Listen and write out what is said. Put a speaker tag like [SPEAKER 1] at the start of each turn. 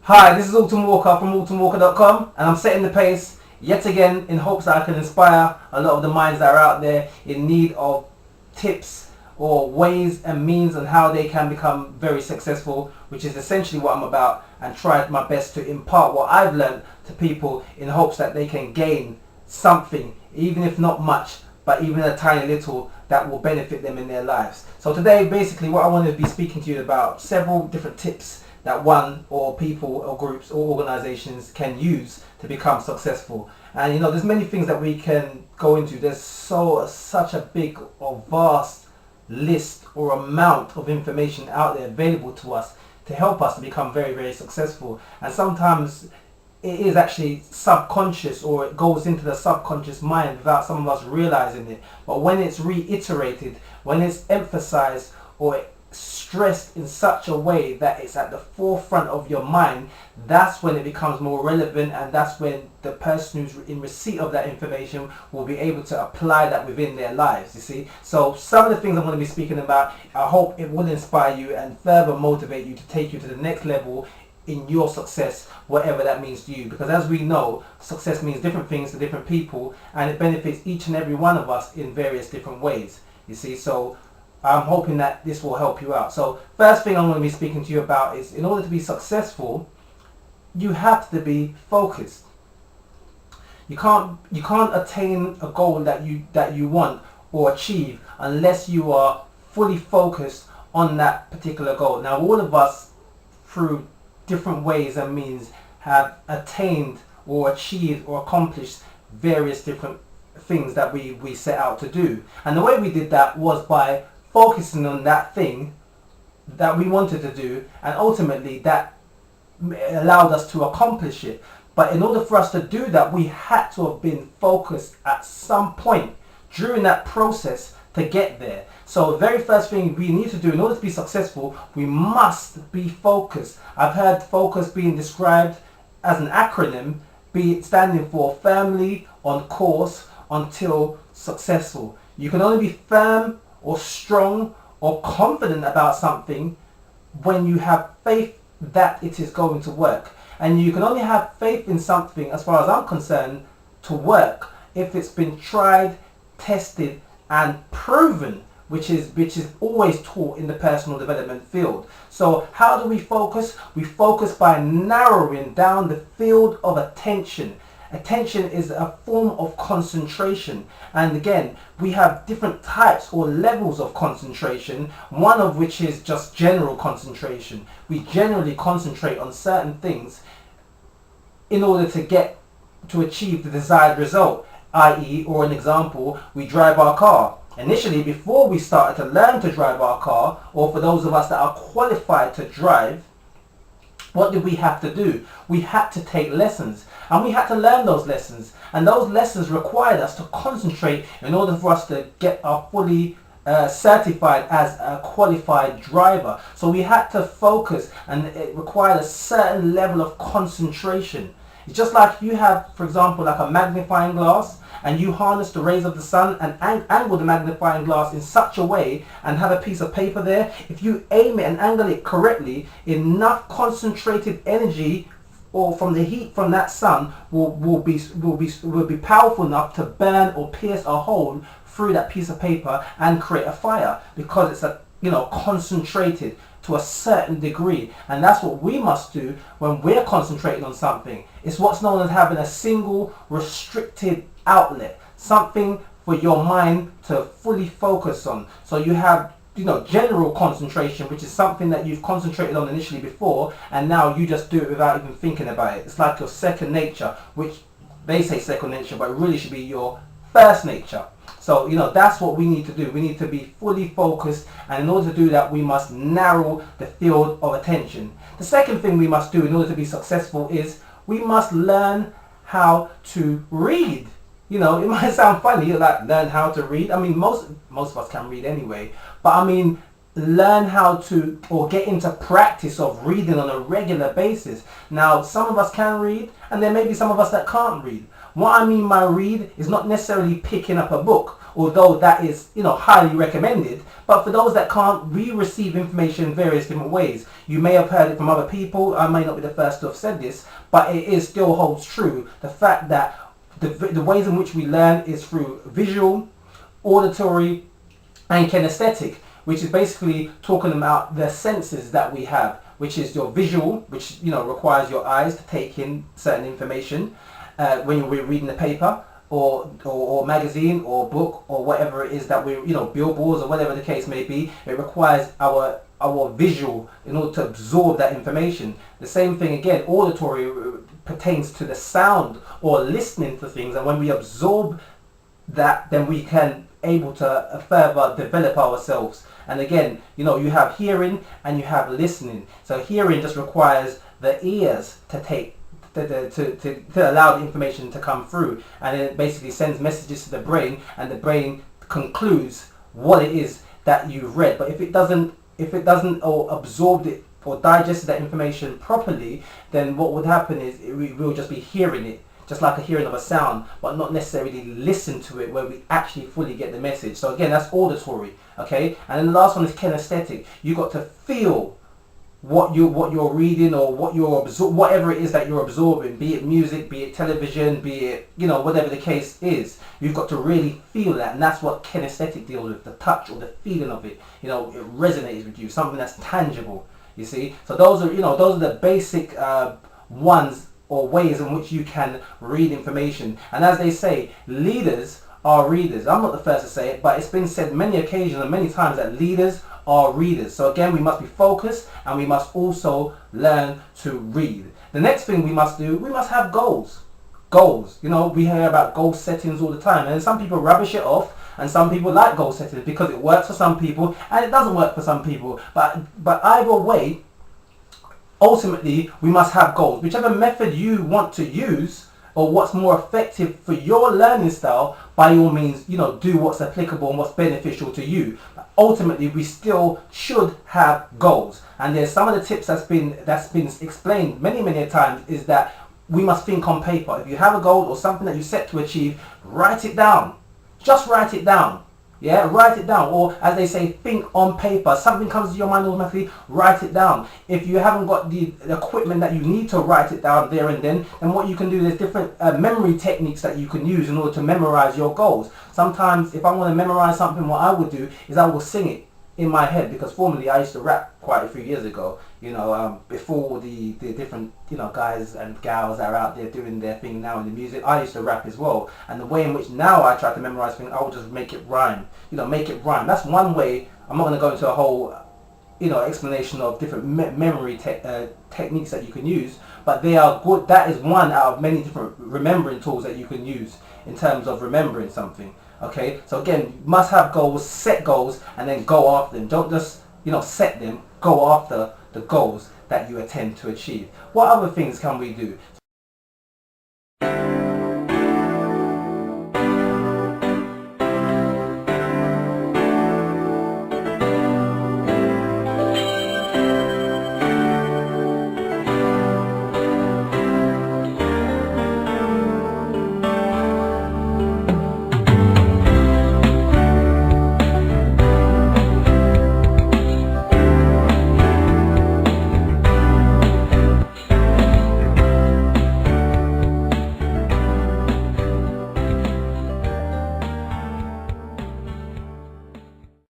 [SPEAKER 1] Hi, this is Alton Walker from altonwalker.com, and I'm setting the pace yet again in hopes that I can inspire a lot of the minds that are out there in need of tips or ways and means on how they can become very successful, which is essentially what I'm about, and try my best to impart what I've learned to people in hopes that they can gain something, even if not much, but even a tiny little that will benefit them in their lives. So today, basically, what I want to be speaking to you about several different tips that one or people or groups or organizations can use to become successful. And there's many things that we can go into. There's such a big or vast list or amount of information out there available to us to help us to become very, very successful. And sometimes it is actually subconscious, or it goes into the subconscious mind without some of us realizing it. But when it's reiterated, when it's emphasized or stressed in such a way that it's at the forefront of your mind, that's when it becomes more relevant, and that's when the person who's in receipt of that information will be able to apply that within their lives, you see. So some of the things I'm going to be speaking about, I hope it will inspire you and further motivate you to take you to the next level in your success, whatever that means to you. Because as we know, success means different things to different people, and it benefits each and every one of us in various different ways, you see. So I'm hoping that this will help you out. So first thing I'm going to be speaking to you about is, in order to be successful, you have to be focused. You can't attain a goal that you want or achieve unless you are fully focused on that particular goal. Now, all of us, through different ways and means, have attained or achieved or accomplished various different things that we set out to do. And the way we did that was by focusing on that thing that we wanted to do, and ultimately that allowed us to accomplish it. But in order for us to do that, we had to have been focused at some point during that process to get there. So the very first thing we need to do in order to be successful, we must be focused. I've heard focus being described as an acronym, be it standing for firmly on course until successful. You can only be firm or strong or confident about something when you have faith that it is going to work. And you can only have faith in something, as far as I'm concerned, to work if it's been tried, tested and proven, which is always taught in the personal development field. So how do we focus? We focus by narrowing down the field of attention. Attention is a form of concentration, and again, we have different types or levels of concentration, one of which is just general concentration. We generally concentrate on certain things in order to achieve the desired result, i.e., or an example, we drive our car. Initially, before we started to learn to drive our car, or for those of us that are qualified to drive, what did we have to do? We had to take lessons, and we had to learn those lessons, and those lessons required us to concentrate in order for us to get our fully certified as a qualified driver. So we had to focus, and it required a certain level of concentration. It's just like you have, for example, like a magnifying glass, and you harness the rays of the sun and angle the magnifying glass in such a way and have a piece of paper there. If you aim it and angle it correctly, enough concentrated energy or from the heat from that sun will be powerful enough to burn or pierce a hole through that piece of paper and create a fire, because it's concentrated to a certain degree. And that's what we must do when we're concentrating on something. It's what's known as having a single restricted outlet, something for your mind to fully focus on. So you have general concentration, which is something that you've concentrated on initially before, and now you just do it without even thinking about it. It's like your second nature, which they say second nature, but it really should be your first nature. So that's what we need to do. We need to be fully focused, and in order to do that, we must narrow the field of attention. The second thing we must do in order to be successful is we must learn how to read. It might sound funny, like learn how to read. I mean, most of us can read anyway, but I mean, learn how to, or get into practice of reading on a regular basis. Now, some of us can read, and there may be some of us that can't read. What I mean by read is not necessarily picking up a book, although that is, highly recommended. But for those that can't, we receive information in various different ways. You may have heard it from other people. I may not be the first to have said this, but it is still holds true. The fact that the ways in which we learn is through visual, auditory, and kinesthetic, which is basically talking about the senses that we have, which is your visual, which requires your eyes to take in certain information when you're reading the paper or magazine or book or whatever it is that we billboards or whatever the case may be. It requires our visual in order to absorb that information. The same thing again, auditory pertains to the sound or listening to things, and when we absorb that, then we can able to further develop ourselves. And again, you have hearing and you have listening. So hearing just requires the ears to take to allow the information to come through, and it basically sends messages to the brain, and the brain concludes what it is that you've read. But if it doesn't or absorb it or digest that information properly, then what would happen is we will just be hearing it, just like a hearing of a sound, but not necessarily listen to it where we actually fully get the message. So again, that's auditory, okay? And then the last one is kinesthetic. You got to feel what you're reading or whatever it is that you're absorbing, be it music, be it television, be it whatever the case is. You've got to really feel that, and that's what kinesthetic deals with, the touch or the feeling of it. It resonates with you, something that's tangible. You see, so those are the basic ones or ways in which you can read information. And as they say, leaders are readers. I'm not the first to say it, but it's been said many occasions and many times that leaders are readers. So again, we must be focused, and we must also learn to read. The next thing we must do, we must have goals. Goals. We hear about goal settings all the time, and some people rubbish it off, and some people like goal settings because it works for some people and it doesn't work for some people. But either way, ultimately, we must have goals. Whichever method you want to use or what's more effective for your learning style, by all means, do what's applicable and what's beneficial to you. But ultimately, we still should have goals. And there's some of the tips that's been explained many times is that we must think on paper. If you have a goal or something that you set to achieve, write it down. Just write it down. Yeah, write it down. Or as they say, think on paper. Something comes to your mind automatically, write it down. If you haven't got the equipment that you need to write it down there and then what you can do, there's different memory techniques that you can use in order to memorize your goals. Sometimes if I want to memorize something, what I would do is I will sing it in my head, because formerly I used to rap quite a few years ago, before the different guys and gals that are out there doing their thing now in the music. I used to rap as well, and the way in which now I try to memorize things, I will just make it rhyme. Make it rhyme. That's one way. I'm not going to go into a whole explanation of different memory techniques that you can use, but they are good. That is one out of many different remembering tools that you can use in terms of remembering something. Okay, so again, you must have goals, set goals, and then go after them. Don't just set them, go after the goals that you intend to achieve. What other things can we do?